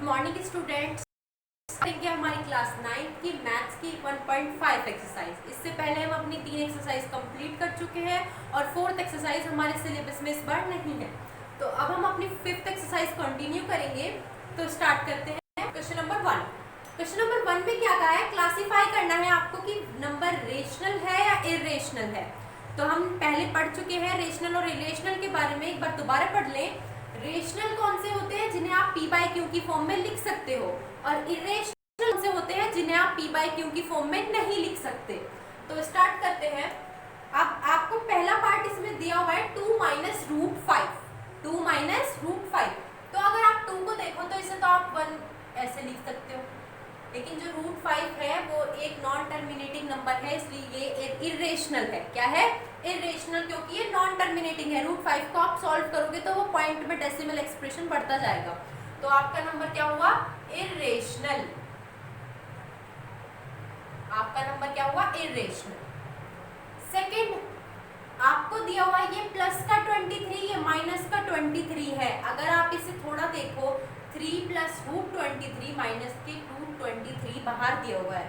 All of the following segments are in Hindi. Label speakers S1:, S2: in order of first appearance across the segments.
S1: Good morning students. देखिए हमारी क्लास 9 की मैथ्स की 1.5 एक्सरसाइज। इससे पहले हम अपनी 3 एक्सरसाइज कंप्लीट कर चुके हैं और 4th एक्सरसाइज हमारे सिलेबस में इस बार नहीं है। तो अब हम अपनी 5th एक्सरसाइज कंटिन्यू करेंगे। तो स्टार्ट करते हैं क्वेश्चन नंबर 1। क्वेश्चन नंबर 1 में क्या कहा है, क्लासीफाई करना है आपको कि नंबर रेशनल है या इरेशनल है। तो हम पहले पढ़ चुके हैं रेशनल और इरेशनल के बारे में, एक बार दोबारा पढ़ लें। रेशनल कौन से होते हैं जिन्हें आप p बाय क्यू की फॉर्म में लिख सकते हो, और इरेशनल कौन से होते हैं जिन्हें आप p बाय क्यू की फॉर्म में नहीं लिख सकते। तो स्टार्ट करते हैं। अब आपको पहला पार्ट इसमें दिया हुआ है 2 माइनस रूट 5। 2 minus root 5। तो अगर आप 2 को देखो तो इसे तो आप 1 ऐसे लिख सकते हो, लेकिन जो रूट 5 है वो एक नॉन टर्मिनेटिंग नंबर है, इसलिए ये इरेशनल है। क्या है? इरेशनल, क्योंकि ये नॉन टर्मिनेटिंग है। रूट 5 को आप सॉल्व करोगे तो वो पॉइंट में डेसिमल एक्सप्रेशन बढ़ता जाएगा। तो आपका नंबर क्या हुआ? इरेशनल। आपका नंबर क्या हुआ? इरेशनल। सेकंड, आपको दिया हुआ ये प्लस का 23, ये माइनस का 23 है। अगर आप इसे थोड़ा देखो, 3 प्लस रूट 23 माइनस के रूट 23 बाहर दिया हुआ है।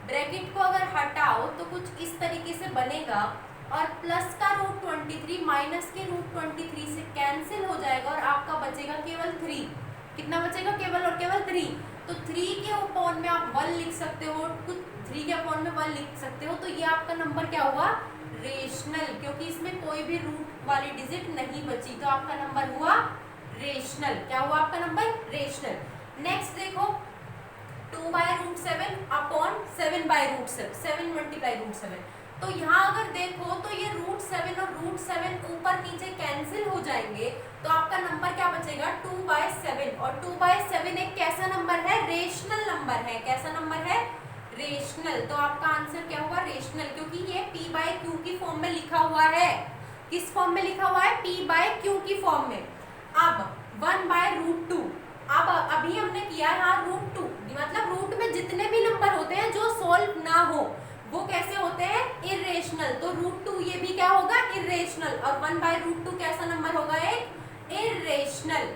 S1: ब्रैकेट को अगर हटाओ तो कुछ इस तरीके से बनेगा, और प्लस का रूट 23 माइनस के रूट 23 से कैंसिल हो जाएगा और आपका बचेगा केवल 3। कितना बचेगा? केवल और केवल 3। तो 3 के अपॉन में आप 1 लिख सकते हो, कुछ 3 के अपॉन में 1 लिख सकते हो। तो ये आपका नंबर क्या हुआ? रेशनल, क्योंकि इसमें कोई भी रूट वाली डिजिट नहीं बची। तो आपका नंबर हुआ रेशनल। क्या हुआ आपका नंबर? रेशनल। नेक्स्ट देखो, 2 by root 7 upon 7 by root 7 multiply root 7। तो यहाँ अगर देखो तो ये रूट 7 और रूट 7 ऊपर नीचे कैंसिल हो जाएंगे। तो आपका नंबर क्या बचेगा? 2 बाय 7। और 2 बाय 7 एक कैसा नंबर है? रेशनल नंबर है। कैसा नंबर है? रेशनल। तो आपका आंसर क्या हुआ? रेशनल, क्योंकि ये p बाय क्यू की फॉर्म में लिखा हुआ है। किस फॉर्म में लिखा हुआ है? p बाय क्यू की फॉर्म में। अब 1 बाय रूट 2। अब अभी हमने किया यहाँ रूट 2, मतलब रूट में जितने भी नंबर होते हैं जो सोल्व ना हो वो कैसे होते हैं? इरेशनल। तो रूट 2 ये भी क्या होगा? इरेशनल। और 1 बाय रूट 2 कैसा नंबर होगा? एक इरेशनल।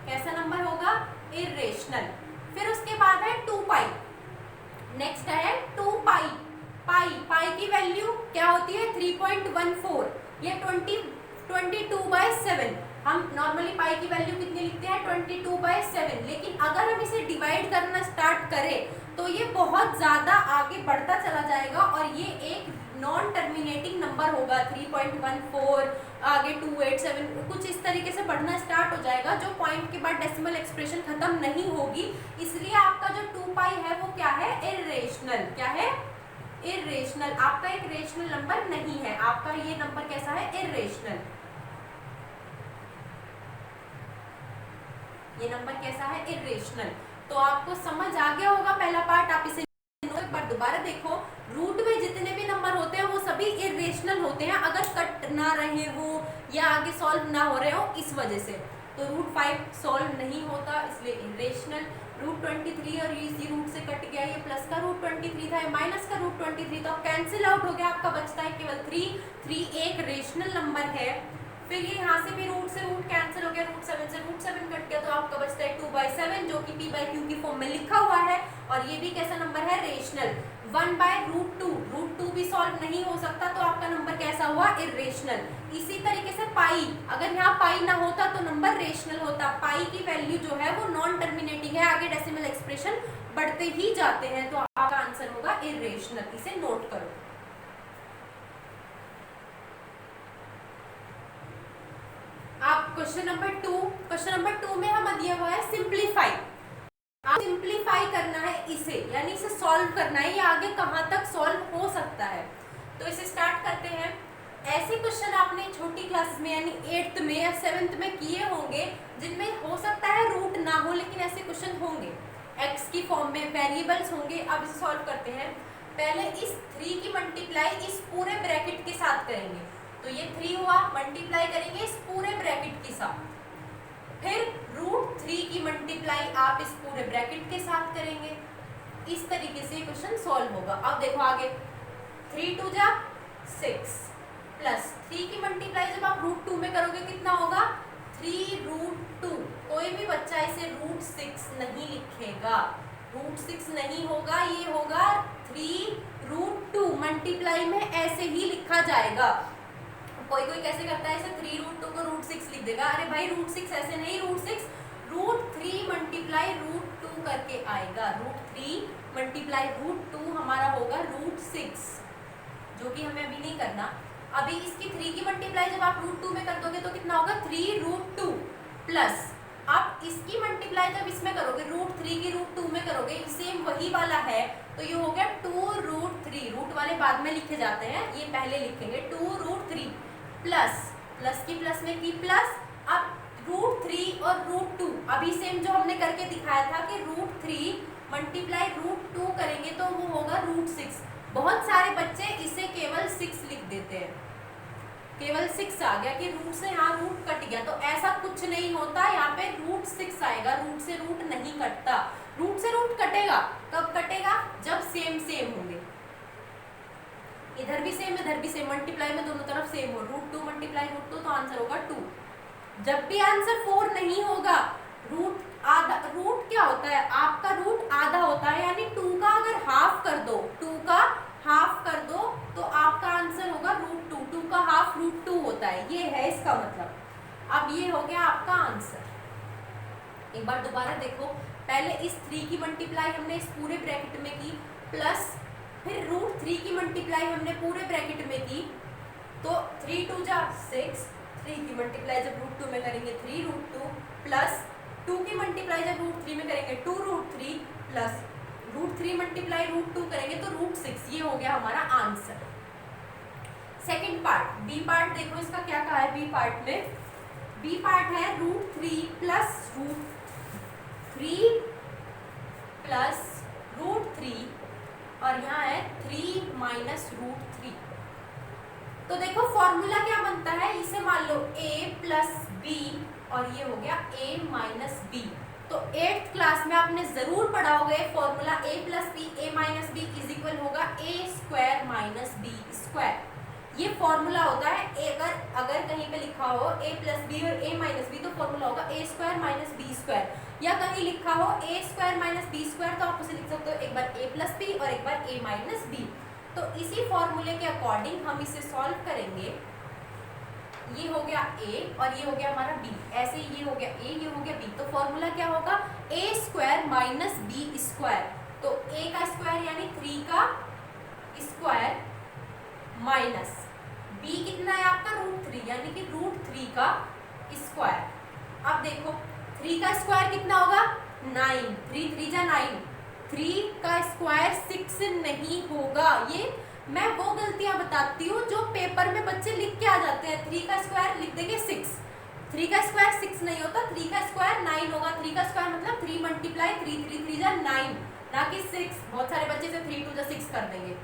S1: कैसा नंबर होगा? इरेशनल। फिर उसके बाद है 2 पाई। नेक्स्ट है 2 पाई। पाई की वैल्यू क्या होती है? 3.14। ये 22 बाय 7। हम नॉर्मली पाई की वैल्यू कितनी लिखते हैं? 22 बाय 7। लेकिन अगर हम इसे डिवाइड करना स्टार्ट करें तो ये बहुत ज्यादा आगे बढ़ता चला जाएगा और ये एक नॉन टर्मिनेटिंग नंबर होगा। 3.14, आगे 287, कुछ इस तरीके से बढ़ना स्टार्ट हो जाएगा, जो पॉइंट के बाद डेसिमल एक्सप्रेशन खत्म नहीं होगी। इसलिए आपका जो 2 पाई है वो क्या है? इरेशनल। क्या है? इरेशनल। आपका एक रेशनल नंबर नहीं है। आपका ये नंबर कैसा है? इरेशनल। ये नंबर कैसा है? इरेशनल। तो आपको समझ आ गया होगा पहला पार्ट। आप इसे एक बार दोबारा देखो। रूट में जितने भी नंबर होते हैं वो सभी इरेशनल होते हैं, अगर कट ना रहे हो या आगे सॉल्व ना हो रहे हो इस वजह से। तो रूट 5 सॉल्व नहीं होता, इसलिए इरेशनल। रूट 23 और इसी रूट से कट गया, ये प्लस का रूट 23 था, माइनस का रूट 23 था, कैंसिल आउट हो गया। आपका बचता है केवल 3 एक रेशनल नंबर है। फिर ये यहाँ से भी रूट से रूट कैंसिल हो गया, रूट 7 से रूट 7 कट गया, तो आपका बचता है 2 बाय 7 जो कि p बाय क्यू की फॉर्म में लिखा हुआ है। और ये भी कैसा नंबर है? रेशनल। 1 बाय रूट 2, रूट 2 भी सॉल्व नहीं हो सकता, तो आपका नंबर कैसा हुआ? इरेशनल। इसी तरीके से पाई, अगर यहाँ पाई ना होता तो नंबर रेशनल होता। पाई की वैल्यू जो है वो नॉन टर्मिनेटिंग है, आगे डेसिमल एक्सप्रेशन बढ़ते ही जाते हैं, तो आपका आंसर होगा इरेशनल। इसे नोट करो। आप क्वेश्चन नंबर 2 में हम दिया हुआ है सिंप्लीफाई। आप सिंप्लीफाई करना है इसे, यानी इसे सॉल्व करना है, ये आगे कहां तक सॉल्व हो सकता है। तो इसे स्टार्ट करते हैं। ऐसे क्वेश्चन आपने छोटी क्लास में यानी 8th में या 7th में किए होंगे, जिनमें हो सकता है रूट ना हो, लेकिन ऐसे क्वेश्चन होंगे। x की फॉर्म में वेरिएबल्स होंगे। अब इसे सॉल्व करते हैं। पहले इस 3 की मल्टीप्लाई इस पूरे ब्रैकेट के साथ करेंगे, तो ये 3 हुआ, मल्टीप्लाई करेंगे इस पूरे ब्रैकेट के साथ। फिर रूट 3 की मल्टीप्लाई आप इस पूरे ब्रैकेट के साथ करेंगे। इस तरीके से क्वेश्चन सॉल्व होगा। अब देखो आगे, 3 2 जा 6 प्लस 3 की मल्टीप्लाई जब आप रूट 2 में करोगे कितना होगा? 3√2। कोई भी बच्चा इसे √6 नहीं लिखेगा, √6 नहीं होगा, ये होगा 3√2। मल्टीप्लाई में ऐसे ही लिखा जाएगा। कोई कोई कैसे करता है, इसे 3√2 को √6 लिख देगा। अरे भाई √6 ऐसे नहीं, √6 √3 मल्टीप्लाई √2 करके आएगा। √3 मल्टीप्लाई √2 हमारा होगा √6, जो कि हमें अभी नहीं करना। अभी इसकी 3 की मल्टीप्लाई जब आप √2 में कर दोगे तो कितना होगा, 3√2 प्लस आप इसकी मल्टीप्लाई जब इसमें करोगे, √3 की √2 में करोगे, सेम वही वाला है, तो ये हो गया 2√3। रूट वाले बाद में लिखे जाते हैं, ये पहले लिखेंगे 2√3 प्लस की प्लस में की प्लस, अब √3 और √2 अभी सेम जो हमने करके दिखाया था कि √3 मल्टीप्लाई √2 करेंगे तो वो होगा √6। बहुत सारे बच्चे इसे केवल 6 लिख देते हैं, केवल 6 आ गया कि रूट से यहाँ रूट कट गया, तो ऐसा कुछ नहीं होता। यहाँ पे √6 आएगा, रूट से रूट नहीं कटता। रूट से रूट कटेगा, कब कटेगा, जब सेम सेम होंगे, इधर भी सेम इधर भी सेम, मल्टीप्लाई में दोनों तरफ सेम हो। √2 मल्टीप्लाई √2 तो आंसर होगा 2। जब भी आंसर 4 नहीं होगा, रूट आधा, रूट क्या होता है आपका, रूट आधा होता है, यानी 2 का अगर हाफ कर दो, 2 का हाफ कर दो तो आपका आंसर होगा √2। 2 का हाफ √2 होता है, ये है इसका मतलब। अब ये हो गया आपका आंसर। एक बार दोबारा देखो, पहले इस 3 की मल्टीप्लाई हमने इस पूरे ब्रैकेट में की, प्लस फिर √3 की मल्टीप्लाई हमने पूरे ब्रैकेट में की, तो 3 2 जा 6, 3 की मल्टीप्लाई जब √2 में करेंगे 3√2 प्लस 2 की मल्टीप्लाई जब √3 में करेंगे 2√3 प्लस √3 मल्टीप्लाई √2 करेंगे तो √6। ये हो गया हमारा answer. Second part, b part देखो इसका क्या कहा है। बी पार्ट में, बी पार्ट है √3 प्लस √3 प्लस √3 और यहाँ है 3 माइनस √3। तो देखो फॉर्मूला क्या बनता है, इसे मान लो a प्लस बी और ये हो गया a माइनस बी। तो 8th क्लास में आपने जरूर पढ़ा होगा formula a plus b a minus b is equal होगा a² माइनस b²। ये फॉर्मूला होता है। अगर कहीं पे लिखा हो a प्लस बी और a माइनस बी तो फॉर्मूला होगा a² माइनस b², या कहीं लिखा हो a² माइनस b² तो आप उसे लिख सकते हो एक बार a प्लस बी और एक बार a माइनस बी। तो इसी फॉर्मूले के अकॉर्डिंग हम इसे सॉल्व करेंगे। ये हो गया a और ये हो गया हमारा b, ऐसे ये हो गया a, ये हो गया b। तो फॉर्मूला क्या होगा, a² माइनस b²। तो a का स्क्वायर यानी 3 का स्क्वायर माइनस b कितना है आपका √3 यानी कि √3 का स्क्वायर। अब देखो 3 का स्क्वायर कितना होगा 9, 3 3 जा 9, 3 का स्क्वायर 6 नहीं होगा। ये मैं वो गलतियां बताती हूँ जो पेपर में बच्चे लिख के आ जाते हैं। 3 का स्क्वायर लिख देंगे 6, 3 का स्क्वायर 6 नहीं होता, 3 का स्क्वायर 9 होगा। 3 का स्क्वायर मतलब 3 मल्टीप्लाई 3, 3 3 जा 9, ना कि 6। बहुत सारे बच्चे से 3 2 जा 6 कर देंगे,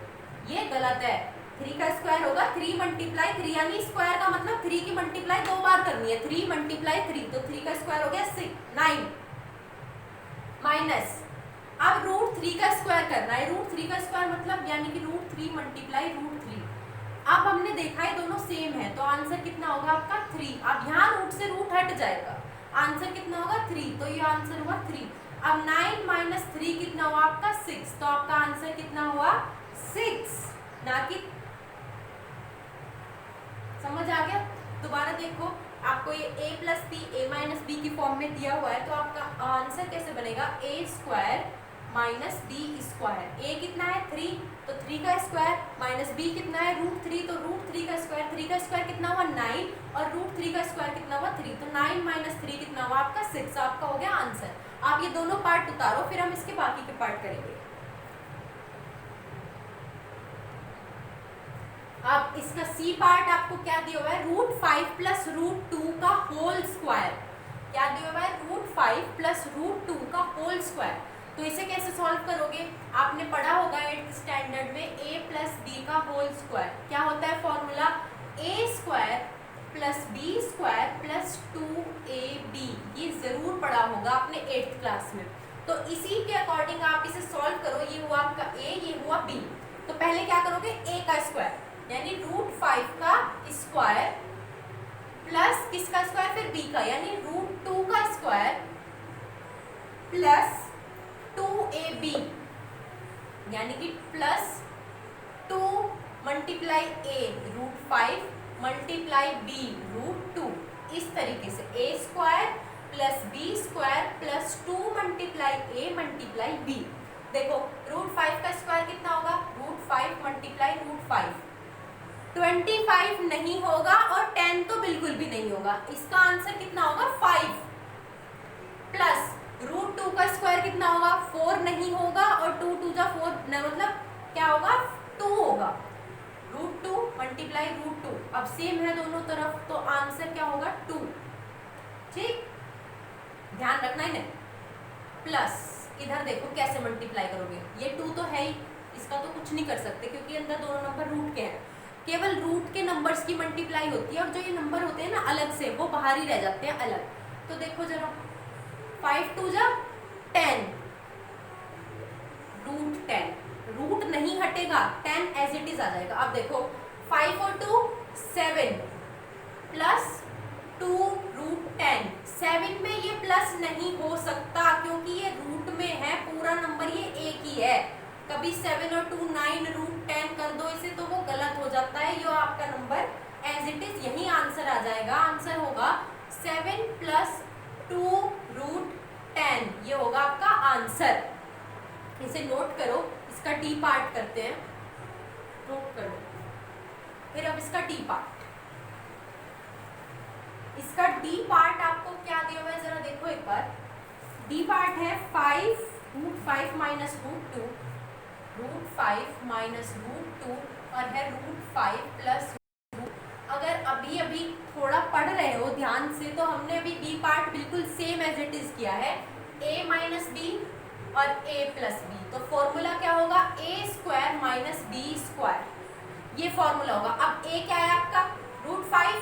S1: ये गलत है। 3 का स्क्वायर होगा 3 मल्टीप्लाई 3, यानी स्क्वायर का मतलब 3 की मल्टीप्लाई 2 बार करनी है। 3 मल्टीप्लाई 3, तो 3 का स्क्वायर हो गया 9 माइनस, अब √3 का स्क्वायर करना है। √3 का स्क्वायर मतलब यानी कि √3 मल्टीप्लाई √3। अब हमने देखा है दोनों सेम है, तो आंसर कितना होगा आपका 3। अब यहाँ रूट से रूट हट जाएगा, आंसर कितना होगा 3, तो ये आंसर हुआ 3। अब 9 माइनस 3 कितना हुआ आपका 6, तो आपका आंसर कितना हुआ 6, ना कि। समझ आ गया। दोबारा देखो, आपको ये a plus b a minus b की फॉर्म में दिया हुआ है, तो आपका आंसर कैसे बनेगा a² माइनस b²। a कितना है 3, तो 3 का स्क्वायर माइनस b कितना है √3, तो √3 का स्क्वायर, 3 का स्क्वायर कितना हुआ 9 और √3 का स्क्वायर कितना हुआ 3, तो 9 माइनस 3 कितना हुआ आपका 6। आपका हो गया आंसर। आप ये दोनों पार्ट उतारो, फिर हम इसके बाकी के पार्ट करेंगे। अब इसका सी पार्ट आपको क्या दिया हुआ है, √5 प्लस √2 का होल स्क्वायर। क्या दिया हुआ है, √5 प्लस √2 का होल स्क्वायर। तो इसे कैसे सॉल्व करोगे, आपने पढ़ा होगा 8th स्टैंडर्ड में a प्लस बी का होल स्क्वायर। क्या होता है formula, a² plus b² plus 2ab। ये जरूर पढ़ा होगा आपने 8th क्लास में। तो इसी के अकॉर्डिंग आप इसे सॉल्व करो। ये हुआ आपका a, ये हुआ b। तो पहले क्या करोगे, a का स्क्वायर यानी √5 का स्क्वायर प्लस किसका स्क्वायर, फिर b का, यानी √2 का स्क्वायर प्लस 2ab, यानी कि plus 2 multiply a √5 multiply b √2, इस तरीके से a square plus b square plus 2 multiply a multiply b। देखो √5 का स्क्वायर कितना होगा, √5 मल्टीप्लाई √5, 25 नहीं होगा और 10 तो बिल्कुल भी नहीं होगा। इसका आंसर कितना होगा 5, प्लस √2 का स्क्वायर कितना होगा 4 नहीं होगा और 2 2 जा 4 मतलब क्या होगा 2 होगा, √2 मल्टीप्लाई √2, अब सेम है दोनों तरफ तो आंसर क्या होगा 2। ठीक, ध्यान रखना है ना। प्लस इधर देखो कैसे मल्टीप्लाई करोगे, ये 2 तो है ही, इसका तो कुछ नहीं कर सकते क्योंकि अंदर दोनों नंबर रूट के हैं, केवल रूट के नंबर्स की मल्टीप्लाई होती है और जो ये नंबर होते हैं ना अलग से वो बाहर ही रह जाते हैं अलग। तो देखो जरा 5 2 जा 10, √10, रूट नहीं हटेगा 10 एज इट इज आ जाएगा। अब देखो 5 और 2 7 प्लस 2 √10, 7 में ये प्लस नहीं हो सकता क्योंकि ये रूट में है, पूरा नंबर ये एक ही है। कभी 7 और 2 9 √10 कर दो इसे तो वो गलत हो जाता है, ये आपका नंबर एज इट इज यही आंसर आ जाएगा। आंसर होगा 7 प्लस 2 √10, ये होगा आपका आंसर। इसे नोट करो, इसका टी पार्ट करते हैं, नोट करो। फिर अब इसका टी पार्ट, इसका डी पार्ट आपको क्या दिया हुआ है जरा देखो एक बार। डी पार्ट है 5 माइनस √2, √5 माइनस √2 और है √5 प्लस। अगर अभी अभी थोड़ा पढ़ रहे हो ध्यान से तो हमने अभी डी पार्ट बिल्कुल सेम एज इट इज किया है, a माइनस बी और a प्लस बी। तो फॉर्मूला क्या होगा a square minus b square, ये फॉर्मूला होगा। अब a क्या है आपका √5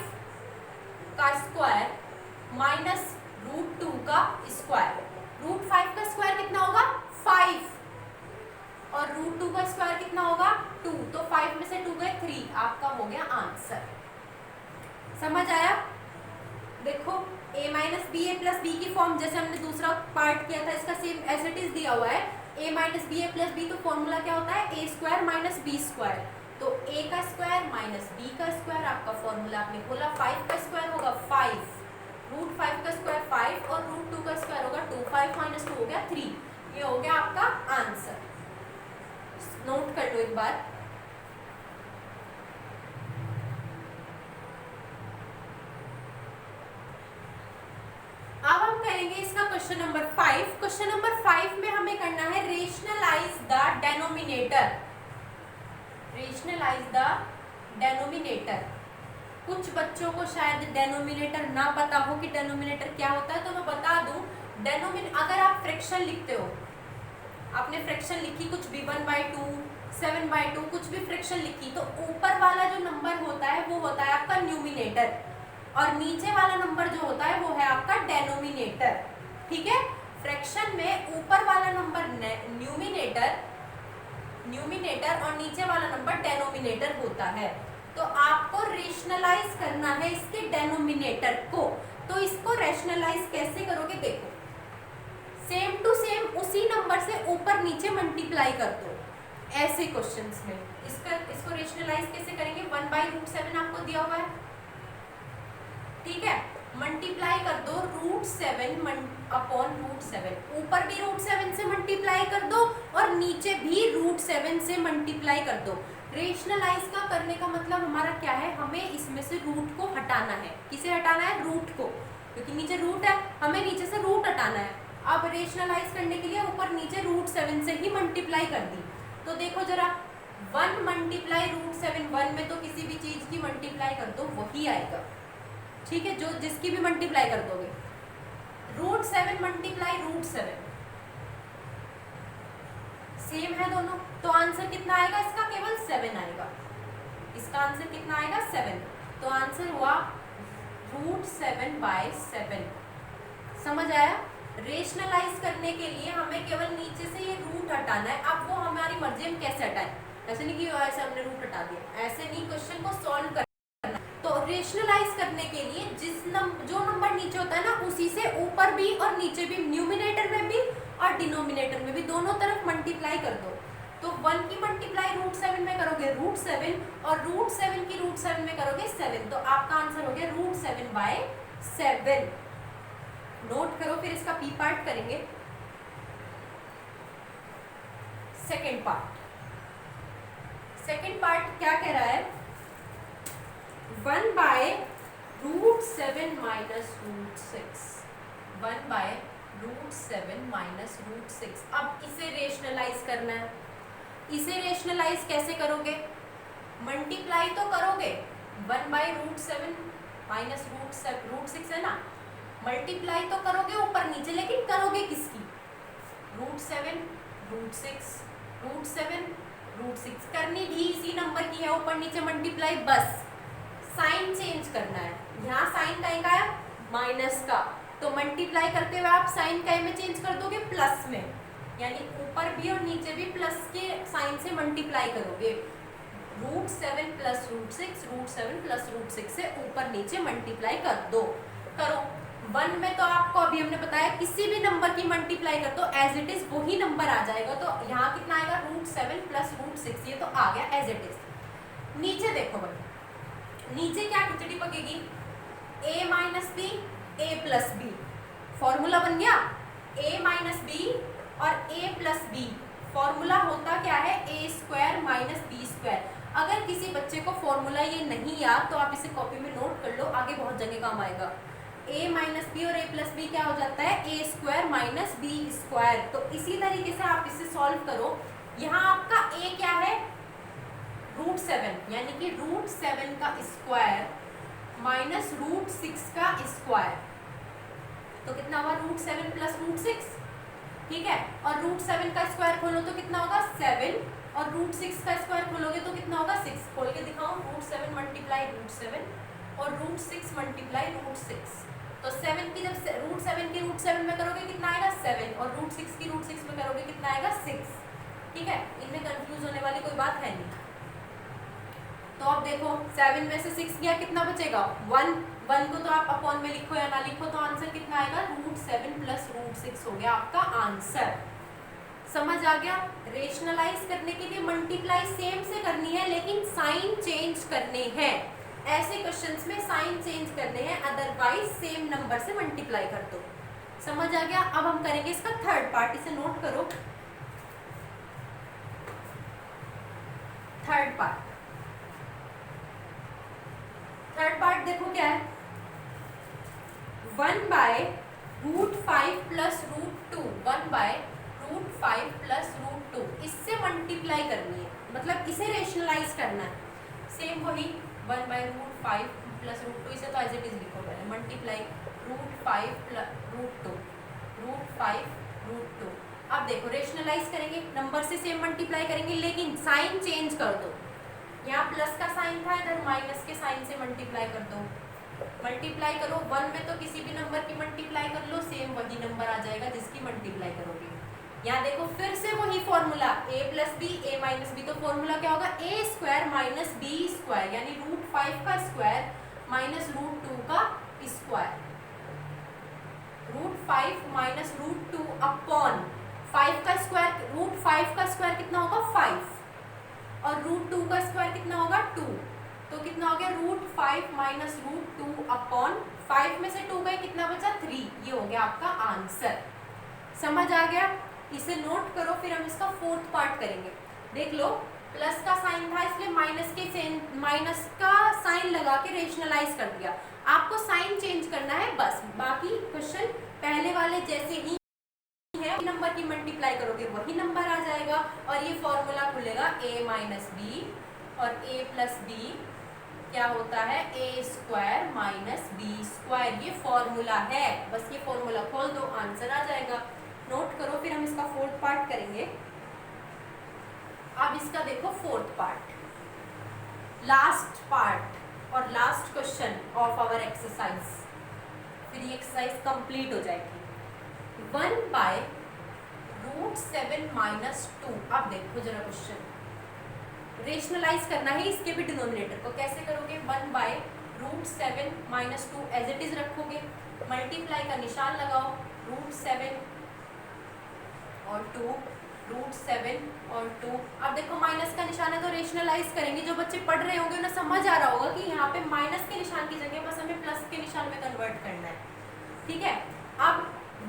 S1: का स्क्वायर माइनस √2 का स्क्वायर, √5 का स्क्वायर कितना होगा 5 और √2 का स्क्वायर कितना होगा 2, तो 5 में से 2 गए 3, आपका हो गया आंसर। समझ आया? देखो a minus b a plus b की फॉर्म जैसे हमने दूसरा पार्ट किया था इसका सेम एज इट इज दिया हुआ है, a minus b a plus b, तो फॉर्मूला क्या होता है a square minus b square. तो a का स्क्वायर माइनस b का स्क्वायर, आपका फॉर्मूला आपने खोला 5 का स्क्वायर होगा 5, √5 का स्क्वायर 5 और √2 का स्क्वायर होगा 2, 5 माइनस 2 हो गया 3, ये हो गया आपका आंसर। नोट कर लो एक बार। अब हम करेंगे इसका क्वेश्चन नंबर 5। क्वेश्चन नंबर 5 में हमें करना है rationalise the denominator, rationalise the denominator. कुछ बच्चों को शायद डेनोमिनेटर ना पता हो कि डेनोमिनेटर क्या होता है, तो मैं बता दूं। अगर आप फ्रैक्शन लिखते हो, आपने फ्रैक्शन लिखी कुछ भी 1/2 7/2 कुछ भी फ्रैक्शन लिखी, तो ऊपर वाला जो नंबर होता है वो होता है आपका न्यूमिनेटर और नीचे वाला नंबर जो होता है वो है आपका डेनोमिनेटर। ठीक है, फ्रैक्शन में ऊपर वाला नंबर न्यूमिनेटर और नीचे वाला नंबर डेनोमिनेटर होता है। तो आपको रेशनलाइज करना है इसके डेनोमिनेटर को। तो इसको रेशनलाइज कैसे करोगे देखो, सेम टू सेम उसी नंबर से ऊपर नीचे मल्टीप्लाई कर दो ऐसे क्वेश्चंस में। इसको रेशनलाइज कैसे करेंगे, 1/√7 आपको दिया हुआ है, ठीक है, मल्टीप्लाई कर दो √7 अपॉन √7, ऊपर भी √7 से मल्टीप्लाई कर दो और नीचे भी √7 से मल्टीप्लाई कर दो। रेशनलाइज का करने का मतलब हमारा क्या है, हमें इसमें से रूट को हटाना है। किसे हटाना है, रूट को, क्योंकि नीचे रूट है, हमें नीचे से रूट हटाना है। अब रेशनलाइज करने के लिए ऊपर नीचे √7 से ही मल्टीप्लाई कर दी। तो देखो जरा 1 मल्टीप्लाई √7, 1 में तो किसी भी चीज की मल्टीप्लाई कर दो वही आएगा, ठीक है, जो जिसकी भी मल्टीप्लाई कर दोगे। √7 मल्टीप्लाई √7 सेम है दोनों, तो आंसर कितना आएगा इसका, केवल 7 आएगा। इसका आंसर कितना आएगा 7, तो आंसर हुआ √7/7। समझ आया? रेशनलाइज करने के लिए हमें केवल नीचे से ये रूट हटाना है। अब वो हमारी मर्जी, हम कैसे हटाएं, ऐसे नहीं कि ऐसे हमने रूट हटा दिया, ऐसे नहीं, क्वेश्चन को सॉल्व करना। तो रेशनलाइज करने के लिए जो नंबर नीचे होता है ना उसी से ऊपर भी और नीचे भी, न्यूमिनेटर में भी और डिनोमिनेटर में भी, दोनों तरफ मल्टीप्लाई कर दो। तो 1 की मल्टीप्लाई √7 में करोगे √7 और √7 की √7 में करोगे 7, तो आपका आंसर हो गया √7/7। नोट करो, फिर इसका पी पार्ट करेंगे। सेकेंड पार्ट क्या कह रहा है, 1/√7 माइनस √6, 1/√7 माइनस √6। अब इसे रेशनलाइज करना है। इसे रेशनलाइज कैसे करोगे, मल्टीप्लाई तो करोगे, 1/√7 माइनस √6 है ना, मल्टीप्लाई तो करोगे ऊपर नीचे, लेकिन करोगे किसकी, √7 √6 √7 √6, करनी भी इसी नंबर की है, ऊपर नीचे मल्टीप्लाई, बस साइन चेंज करना है। यहाँ साइन का है माइनस का, तो मल्टीप्लाई करते हुए आप साइन का में चेंज कर दोगे प्लस में, यानी ऊपर भी और नीचे भी प्लस के साइन से मल्टीप्लाई करोगे। √7 प्लस √6, √7 प्लस √6 से ऊपर नीचे मल्टीप्लाई कर दो। करो 1 में तो आपको अभी हमने बताया किसी भी नंबर की मल्टीप्लाई कर दो एज इट इज वही नंबर आ जाएगा। तो यहाँ कितना आएगा, √7 प्लस √6, ये तो आ गया एज इट इज। नीचे देखो भाई, नीचे क्या खिचड़ी पकेगी, a minus b a plus b, formula बन गया a माइनस बी और a प्लस बी। फॉर्मूला होता क्या है, a² माइनस b²। अगर किसी बच्चे को फॉर्मूला ये नहीं याद तो आप इसे कॉपी में नोट कर लो, आगे बहुत जगह काम आएगा। a माइनस बी और a प्लस बी क्या हो जाता है, a² माइनस b²। तो इसी तरीके से आप इसे सॉल्व करो। यहाँ आपका a क्या है, √7, यानी कि √7 का स्क्वायर माइनस √6 का स्क्वायर, तो कितना हुआ, √7 प्लस √6, ठीक है। और √7 का स्क्वायर खोलो तो कितना होगा 7, और √6 का स्क्वायर खोलोगे तो कितना होगा 6। खोल के दिखाओ, √7 मल्टीप्लाई √7 और √6 मल्टीप्लाई √6। तो 7 की जब √7 की √7 में करोगे कितना आएगा 7, और √6 की √6 में करोगे कितना आएगा 6, ठीक है। इनमें कंफ्यूज होने वाली कोई बात है नहीं। तो अब देखो 7 में से 6 गया, कितना बचेगा 1 को तो आप अपॉन में लिखो या ना लिखो, तो आंसर कितना आएगा, √7 प्लस √6 हो गया आपका आंसर। समझ आ गया। रेशनलाइज करने के लिए मल्टीप्लाई सेम से करनी है, लेकिन साइन चेंज करने हैं। ऐसे क्वेश्चंस में साइन चेंज करने हैं, अदरवाइज सेम नंबर से मल्टीप्लाई कर दो। समझ आ गया। अब हम करेंगे इसका थर्ड पार्ट, इसे नोट करो। थर्ड पार्ट देखो क्या है, 1/√5 प्लस √2, 1/√5 प्लस √2, इससे मल्टीप्लाई करनी है, मतलब इसे रेशनलाइज करना है। सेम वही 1/√5 प्लस √2, इसे तो एज इट इज लिखो पहले, मल्टीप्लाई √5 प्लस √2, √5 √2। अब देखो रेशनलाइज करेंगे, नंबर से सेम मल्टीप्लाई करेंगे, लेकिन साइन चेंज कर दो। यहाँ प्लस का साइन था, इधर माइनस के साइन से मल्टीप्लाई कर दो। मल्टीप्लाई करो 1 में तो किसी भी नंबर की मल्टीप्लाई कर लो, सेम वही नंबर आ जाएगा जिसकी मल्टीप्लाई करोगे। यहाँ देखो फिर से वही formula, a plus b a minus b, तो फॉर्मूला क्या होगा, a² माइनस b², यानी √5 का स्क्वायर माइनस √2 का स्क्वायर। √5 माइनस √2 अपॉन 5 का स्क्वायर, √5 का स्क्वायर कितना होगा 5, और √2 का स्क्वायर कितना होगा 2, तो कितना हो गया √5 माइनस √2 अपॉन 5 में से 2 गए, कितना बचा 3। ये हो गया आपका आंसर। समझ आ गया। इसे नोट करो, फिर हम इसका फोर्थ पार्ट करेंगे। देख लो प्लस का साइन था इसलिए माइनस का साइन लगा के रेशनलाइज कर दिया। आपको साइन चेंज करना है बस, बाकी क्वेश्चन पहले वाले जैसे ही है, नंबर की मल्टीप्लाई करोगे वही नंबर आ जाएगा, और ये फॉर्मूला खुलेगा a माइनस बी और a प्लस बी क्या होता है, a² माइनस b², ये फॉर्मूला है। बस ये फॉर्मूला खोल दो, आंसर आ जाएगा। नोट करो, फिर हम इसका फोर्थ पार्ट करेंगे। अब इसका देखो फोर्थ पार्ट, लास्ट पार्ट और last question of our exercise, फिर ये एक्सरसाइज कंप्लीट हो जाएगी। 1/√7 माइनस 2। अब देखो जरा क्वेश्चन, रेशनलाइज करना है इसके भी डिनोमिनेटर को। कैसे करोगे, 1/√7 √7 माइनस 2 एज इट इज रखोगे, मल्टीप्लाई का निशान लगाओ, √7 और 2, √7 और 2। अब देखो माइनस का निशान है तो रेशनलाइज करेंगे, जो बच्चे पढ़ रहे होंगे उन्हें समझ आ रहा होगा कि यहाँ पे माइनस के निशान की जगह बस हमें प्लस के निशान में कन्वर्ट करना है, ठीक है। अब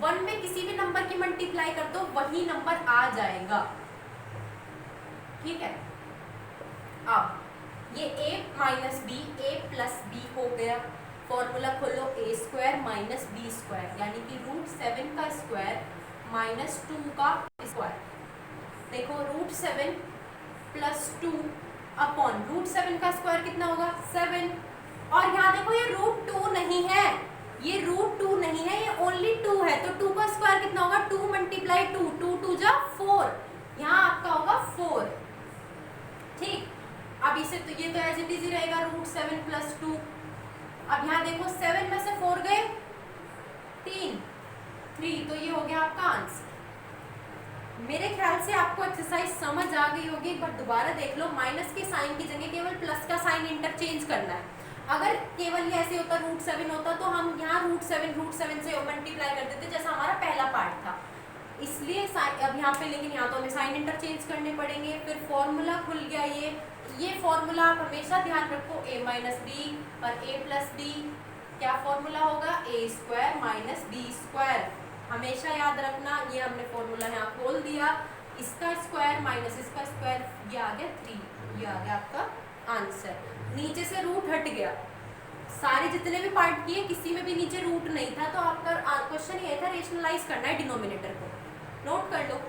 S1: 1 में किसी भी नंबर की मल्टीप्लाई कर दो वही नंबर आ जाएगा, ठीक है। अब ये a minus b a plus b हो गया, फॉर्मूला खोलो a² माइनस b², यानी कि √7 का स्क्वायर माइनस 2 का स्क्वायर। देखो √7 प्लस 2 अपॉन √7 का स्क्वायर कितना होगा 7, और यहाँ देखो ये √2 नहीं है, ये √2 नहीं है, ये ओनली 2 है, तो 2 का स्क्वायर कितना होगा 2 मल्टीप्लाई 2, 2 2 जा 4, यहाँ आपका होगा 4, ठीक। अब इसे तो ये तो एज इट इज ही रहेगा √7 प्लस 2। अब यहाँ देखो 7 में से 4 गए 3, तो ये हो गया आपका आंसर। मेरे ख्याल से आपको एक्सरसाइज समझ आ गई होगी, एक बार दोबारा देख लो। माइनस के साइन की जगह केवल प्लस का साइन इंटरचेंज करना है। अगर केवल ये ऐसे होता √7 होता तो हम यहाँ √7 से मल्टीप्लाई कर देते जैसा हमारा पहला पार्ट था, इसलिए अब यहाँ पे, लेकिन यहाँ तो हमें साइन इंटरचेंज करने पड़ेंगे। फिर फॉर्मूला खुल गया, ये फॉर्मूला आप हमेशा ध्यान रखो, a माइनस बी और a प्लस बी, क्या फॉर्मूला होगा a² माइनस b², हमेशा याद रखना। ये हमने फॉर्मूला यहाँ खोल दिया, इसका स्क्वायर माइनस इसका स्क्वायर, ये आ गया 3, ये आ गया आपका आंसर। नीचे से रूट हट गया, सारे जितने भी पार्ट किए किसी में भी नीचे रूट नहीं था, तो आपका क्वेश्चन ये था रेशनलाइज करना है डिनोमिनेटर को, नोट कर लो।